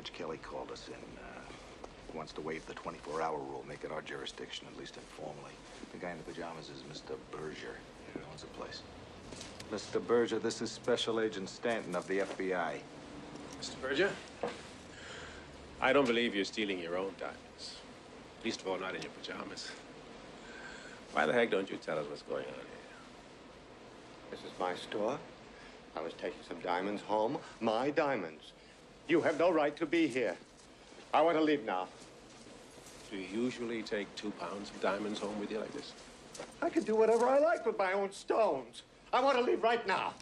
George Kelly called us in. He wants to waive the 24-hour rule, make it our jurisdiction, at least informally. The guy in the pajamas is Mr. Berger. He owns the place. Mr. Berger, this is Special Agent Stanton of the FBI. Mr. Berger, I don't believe you're stealing your own diamonds. Least of all, not in your pajamas. Why the heck don't you tell us what's going on here? This is my store. I was taking some diamonds home. My diamonds. You have no right to be here. I want to leave now. Do you usually take 2 pounds of diamonds home with you like this? I can do whatever I like with my own stones. I want to leave right now.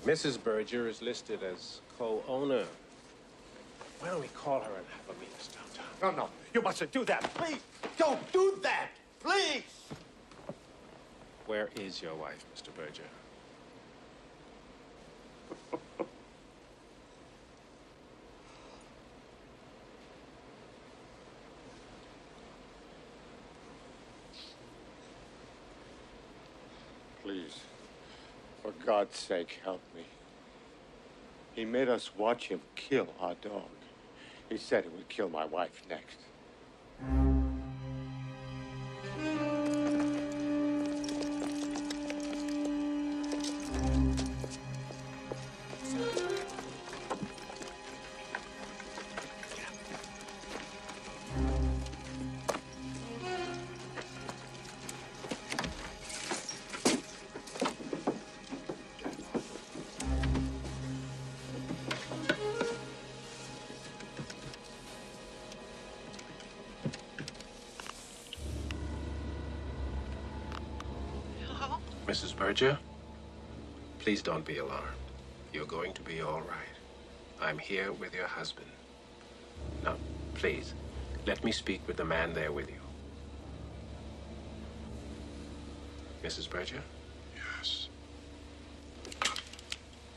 Mrs. Berger is listed as co-owner. Why don't we call her and have a meet us downtown? No, you mustn't do that. Please, don't do that. Please. Where is your wife, Mr. Berger? Please, for God's sake, help me. He made us watch him kill our dog. He said he would kill my wife next. Mrs. Berger, please don't be alarmed. You're going to be all right. I'm here with your husband. Now, please, let me speak with the man there with you. Mrs. Berger? Yes.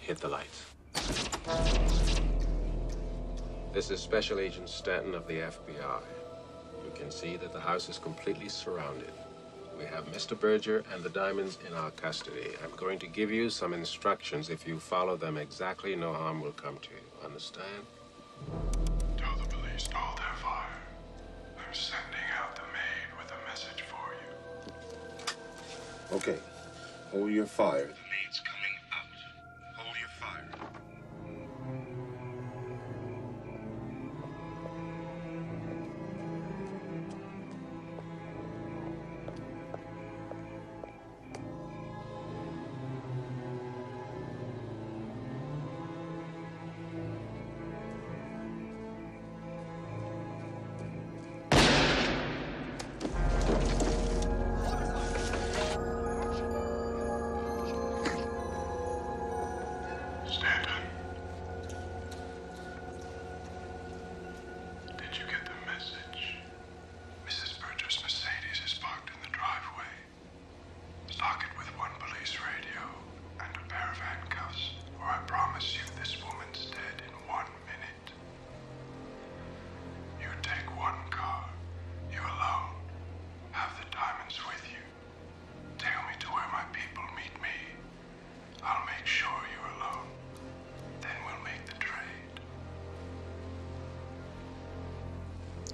Hit the lights. This is Special Agent Stanton of the FBI. You can see that the house is completely surrounded. We have Mr. Berger and the diamonds in our custody. I'm going to give you some instructions. If you follow them exactly, no harm will come to you. Understand? Tell the police to hold their fire. I'm sending out the maid with a message for you. Okay. Hold your fire. The maid's coming out. Hold your fire.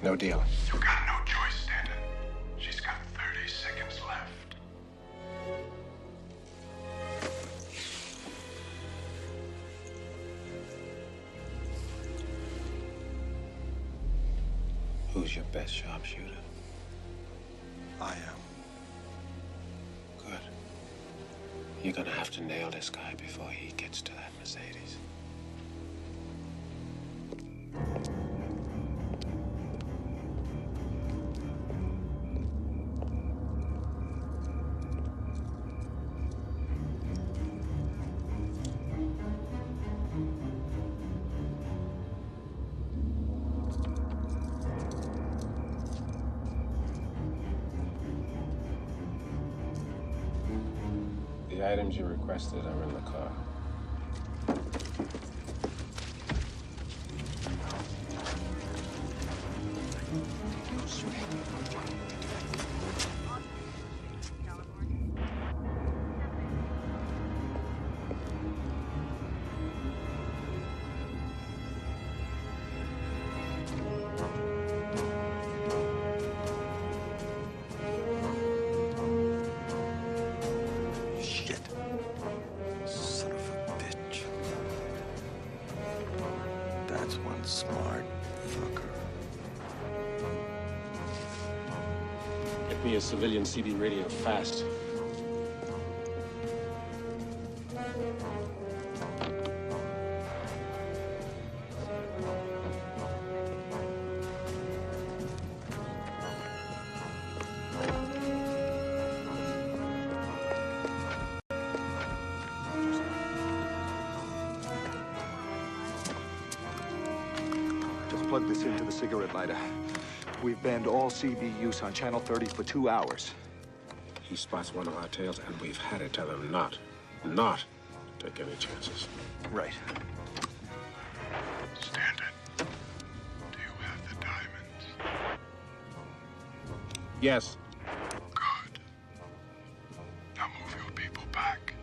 No deal. You got no choice, Stanton. She's got 30 seconds left. Who's your best sharpshooter? I am. Good. You're gonna have to nail this guy before he gets to that Mercedes. The items you requested are in the car. Smart fucker. Get me a civilian CB radio fast. Just plug this into the cigarette lighter. We've banned all CB use on Channel 30 for 2 hours. He spots one of our tails, and we've had it tell him not take any chances. Right. Stanton, do you have the diamonds? Yes. Good. Now move your people back.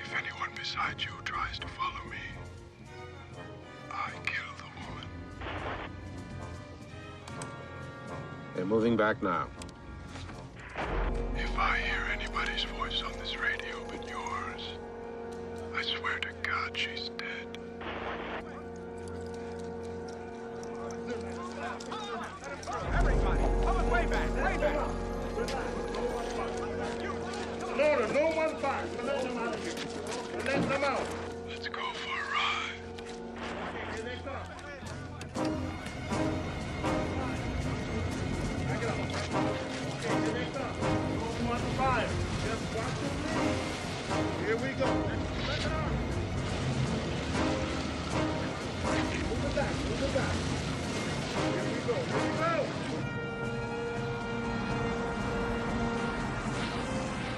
If anyone besides you tries to follow me, I kill the woman. They're moving back now. If I hear anybody's voice on this radio but yours, I swear to God she's dead. Everybody, come way back, way back. No one fire. We're letting them out of here. We're letting them out. Let's go for a ride. Here they come. Back it up. Okay, here they come. No one fire. Just watch them leave. Here we go. Let it out. Move it back. Move it back. Here we go. Here we go.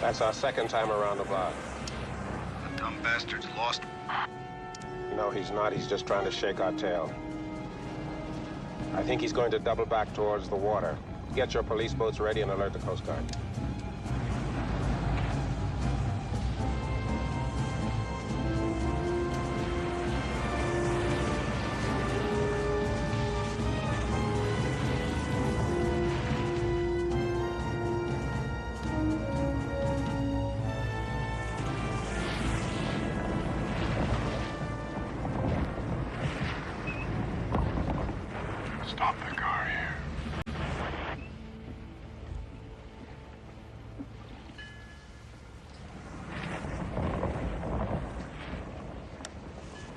That's our second time around the block. The dumb bastard's lost. No, he's not. He's just trying to shake our tail. I think he's going to double back towards the water. Get your police boats ready and alert the Coast Guard. Stop the car here.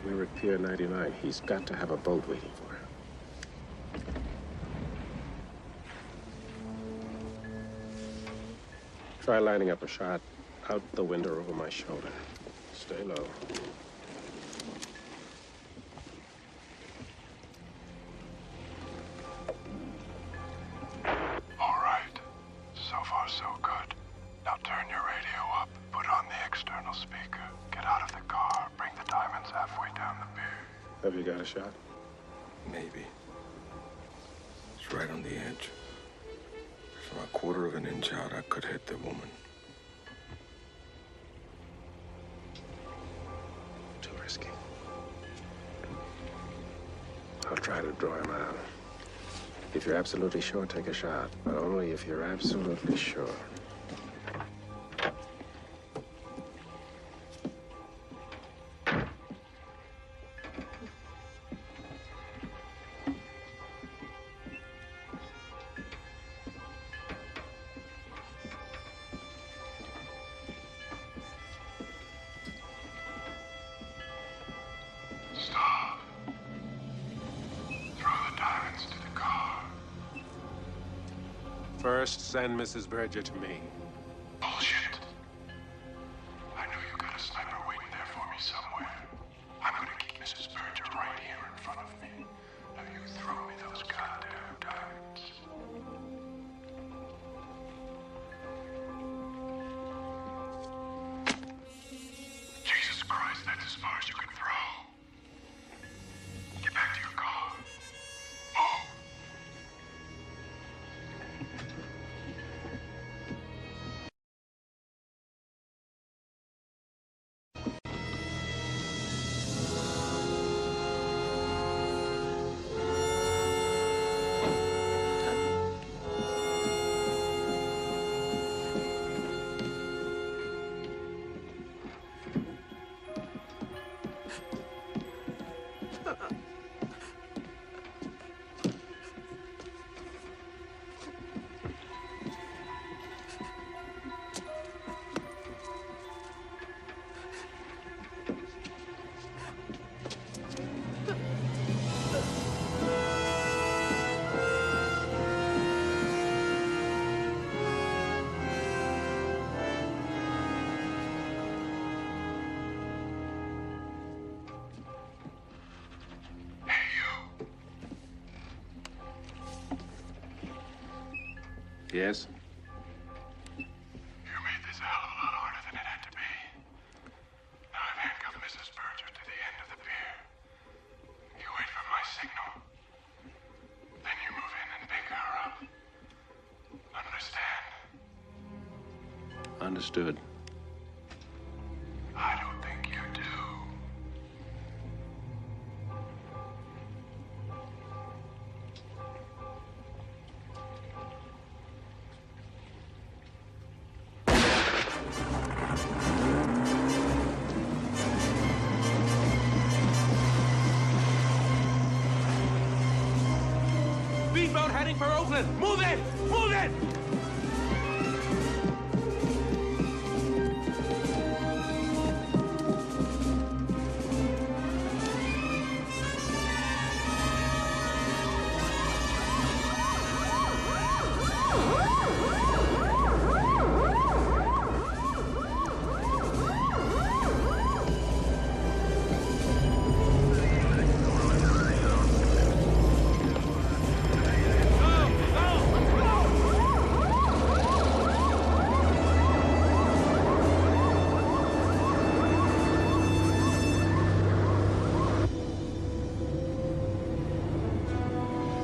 We're at Pier 99. He's got to have a boat waiting for him. Try lining up a shot out the window over my shoulder. Stay low. All right. So far, so good. Now turn your radio up. Put on the external speaker. Get out of the car. Bring the diamonds halfway down the pier. Have you got a shot? Maybe. It's right on the edge. From a quarter of an inch out, I could hit the woman. Too risky. I'll try to draw him out. If you're absolutely sure, take a shot. But only if you're absolutely sure. Stop. Throw the diamonds to the car. First, send Mrs. Berger to me. Bullshit. I know you got a sniper waiting there for me somewhere. I'm gonna keep Mrs. Berger right here in front of me. Now you throw me those goddamn diamonds. Jesus Christ, that's as far as you can throw. Get back to your car. Move. Yes? You made this a hell of a lot harder than it had to be. Now I've handcuffed Mrs. Berger to the end of the pier. You wait for my signal. Then you move in and pick her up. Understand? Understood. I don't think you do. Speedboat heading for Oakland! Move it! Move it!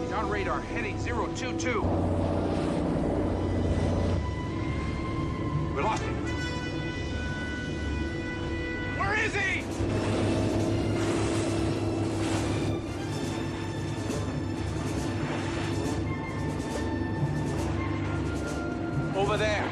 He's on radar, heading 022. We lost him. Where is he? Over there.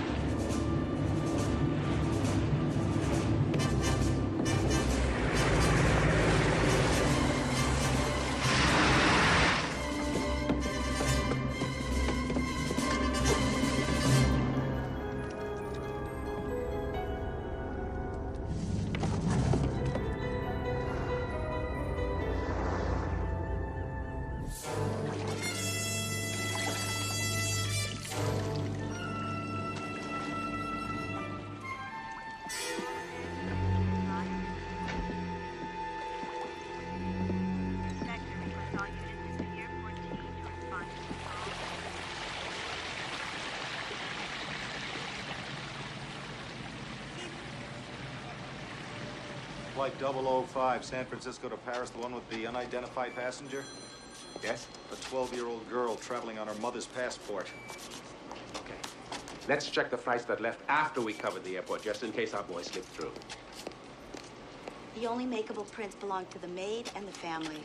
Flight 005, San Francisco to Paris, the one with the unidentified passenger? Yes? A 12-year-old girl traveling on her mother's passport. Okay. Let's check the flights that left after we covered the airport, just in case our boy slipped through. The only makeable prints belong to the maid and the family.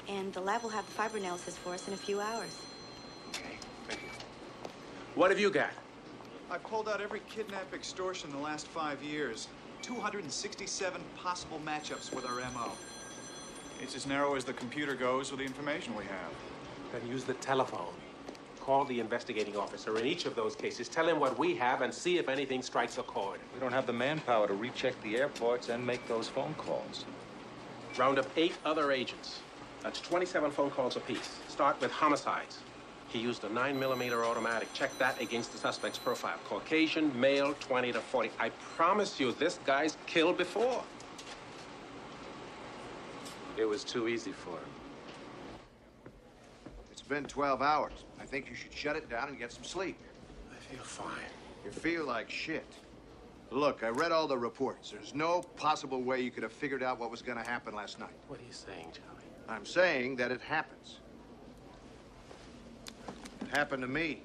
And the lab will have the fiber analysis for us in a few hours. Okay, thank you. What have you got? I've pulled out every kidnap extortion in the last 5 years. 267 possible matchups with our MO. It's as narrow as the computer goes with the information we have. Then use the telephone. Call the investigating officer in each of those cases. Tell him what we have and see if anything strikes a chord. We don't have the manpower to recheck the airports and make those phone calls. Round up 8 other agents. That's 27 phone calls apiece. Start with homicides. He used a 9mm automatic. Check that against the suspect's profile. Caucasian, male, 20 to 40. I promise you, this guy's killed before. It was too easy for him. It's been 12 hours. I think you should shut it down and get some sleep. I feel fine. You feel like shit. Look, I read all the reports. There's no possible way you could have figured out what was going to happen last night. What are you saying, Charlie? I'm saying that it happens. It happened to me.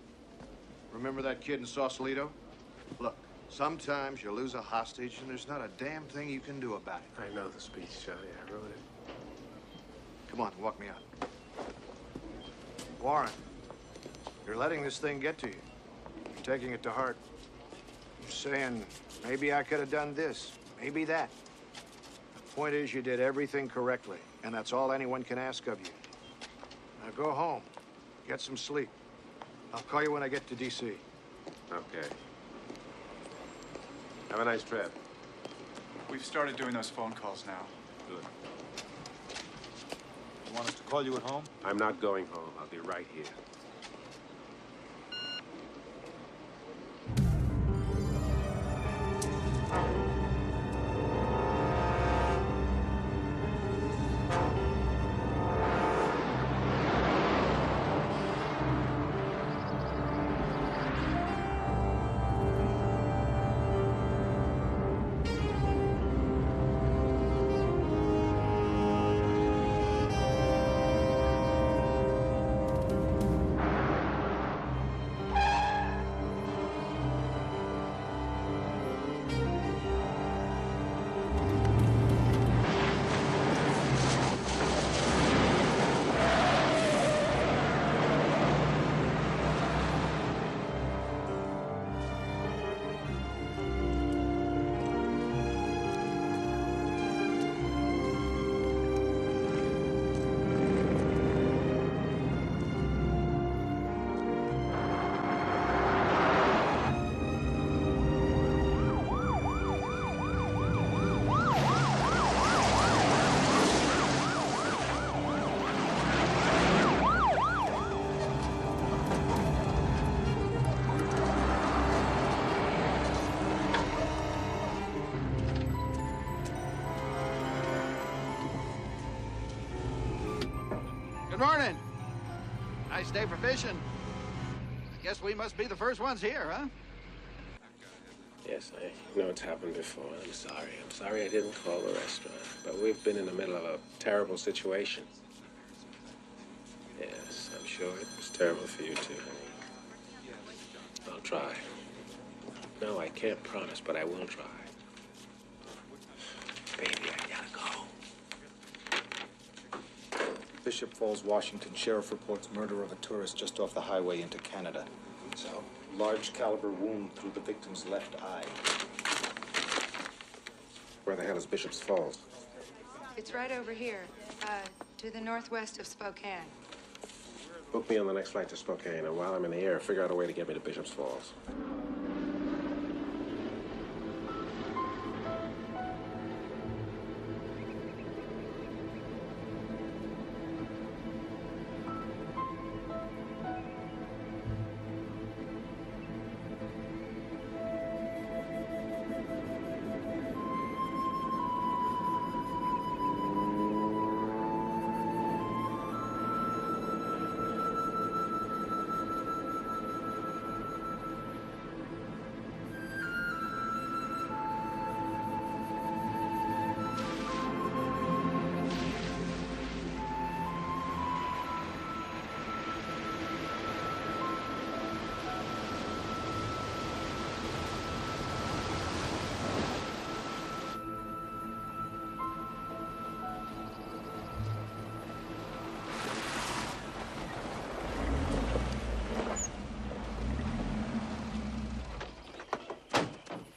Remember that kid in Sausalito? Look, sometimes you lose a hostage and there's not a damn thing you can do about it. I know the speech, Charlie. I wrote it. Come on, walk me out. Warren, you're letting this thing get to you. You're taking it to heart. You're saying, maybe I could have done this, maybe that. The point is, you did everything correctly, and that's all anyone can ask of you. Now go home, get some sleep. I'll call you when I get to D.C. Okay. Have a nice trip. We've started doing those phone calls now. Good. You want us to call you at home? I'm not going home. I'll be right here. morning. Nice day for fishing. I guess we must be the first ones here, huh? Yes, I know it's happened before. I'm sorry. I'm sorry I didn't call the restaurant. But we've been in the middle of a terrible situation. Yes, I'm sure it was terrible for you too, honey. I'll try. No, I can't promise, but I will try. Baby, I gotta go. Bishop Falls, Washington. Sheriff reports murder of a tourist just off the highway into Canada. So, large caliber wound through the victim's left eye. Where the hell is Bishop's Falls? It's right over here, to the northwest of Spokane. Book me on the next flight to Spokane, and while I'm in the air, figure out a way to get me to Bishop's Falls.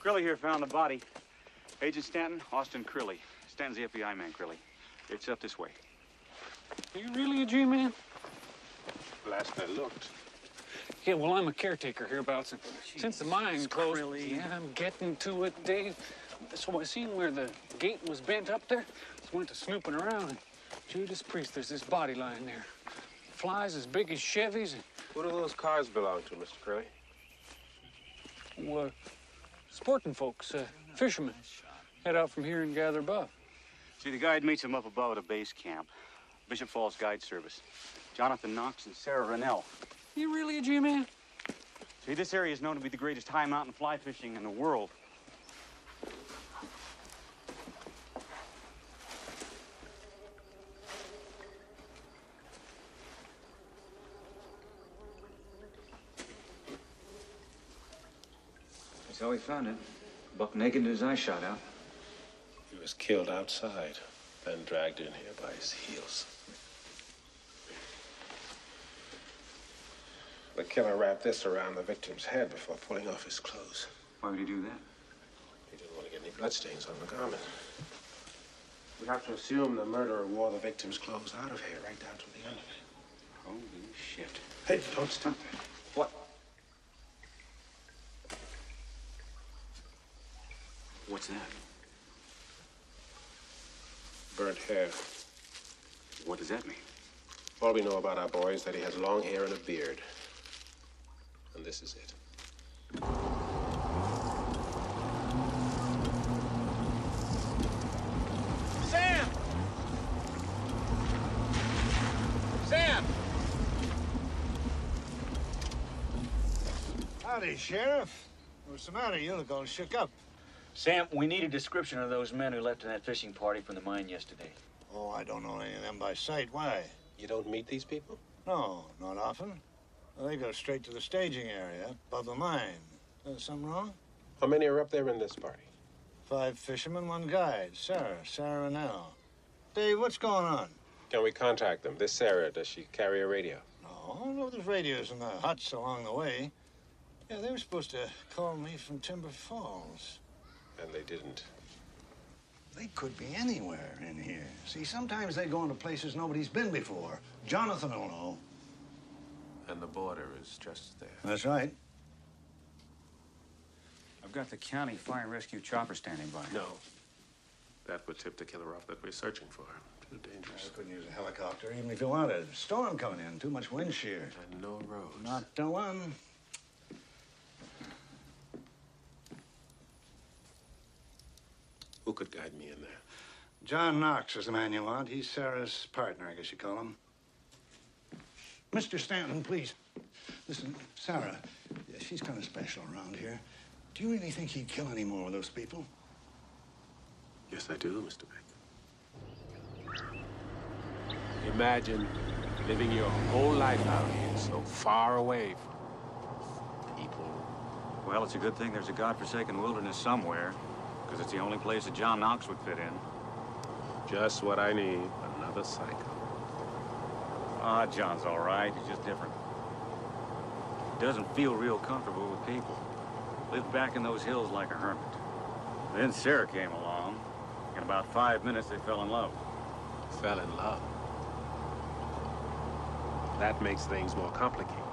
Crilly here found the body. Agent Stanton, Austin Crilly. Stanton's the FBI man, Crilly. It's up this way. Are you really a G-man? Last I looked. Yeah, well, I'm a caretaker hereabouts. And since the mine closed, yeah, I'm getting to it, Dave. So I seen where the gate was bent up there. So went to snooping around. And Judas Priest, there's this body lying there. Flies as big as Chevys. Who do those cars belong to, Mr. Curley? Well, sporting folks, fishermen. Head out from here and gather above. See, the guide meets him up above at a base camp. Bishop Falls Guide Service. Jonathan Knox and Sarah Rennell. You really a G-man? See, this area is known to be the greatest high mountain fly fishing in the world. That's how we found it. Buck naked and his eye shot out. He was killed outside, then dragged in here by his heels. The killer wrapped this around the victim's head before pulling off his clothes. Why would he do that? He didn't want to get any bloodstains on the garment. We have to assume the murderer wore the victim's clothes out of here, right down to the end of it. Holy shit. Hey, don't stop that. What? What's that? Burnt hair. What does that mean? All we know about our boy is that he has long hair and a beard. And this is it. Sam! Sam! Howdy, Sheriff. What's the matter? You look all shook up. Sam, we need a description of those men who left in that fishing party from the mine yesterday. Oh, I don't know any of them by sight. Why? You don't meet these people? No, not often. Well, they go straight to the staging area above the mine. Something wrong? How many are up there in this party? 5 fishermen, 1 guide. Sarah Rennell. Dave, what's going on? Can we contact them? This Sarah, does she carry a radio? No, there's radios in the huts along the way. Yeah, they were supposed to call me from Timber Falls. And they didn't. They could be anywhere in here. See, sometimes they go into places nobody's been before. Jonathan will know. And the border is just there. That's right. I've got the county fire and rescue chopper standing by. No. That would tip the killer off that we're searching for. Too dangerous. I couldn't use a helicopter even if you wanted. Storm coming in, too much wind shear. And no roads. Not the one. Who could guide me in there? John Knox is the man you want. He's Sarah's partner, I guess you call him. Mr. Stanton, please. Listen, Sarah, she's kind of special around here. Do you really think he'd kill any more of those people? Yes, I do, Mr. Beck. Imagine living your whole life out here so far away from people. Well, it's a good thing there's a godforsaken wilderness somewhere, because it's the only place that John Knox would fit in. Just what I need, another psycho. Ah, John's all right. He's just different. Doesn't feel real comfortable with people. Lived back in those hills like a hermit. Then Sarah came along. In about 5 minutes, they fell in love. Fell in love? That makes things more complicated.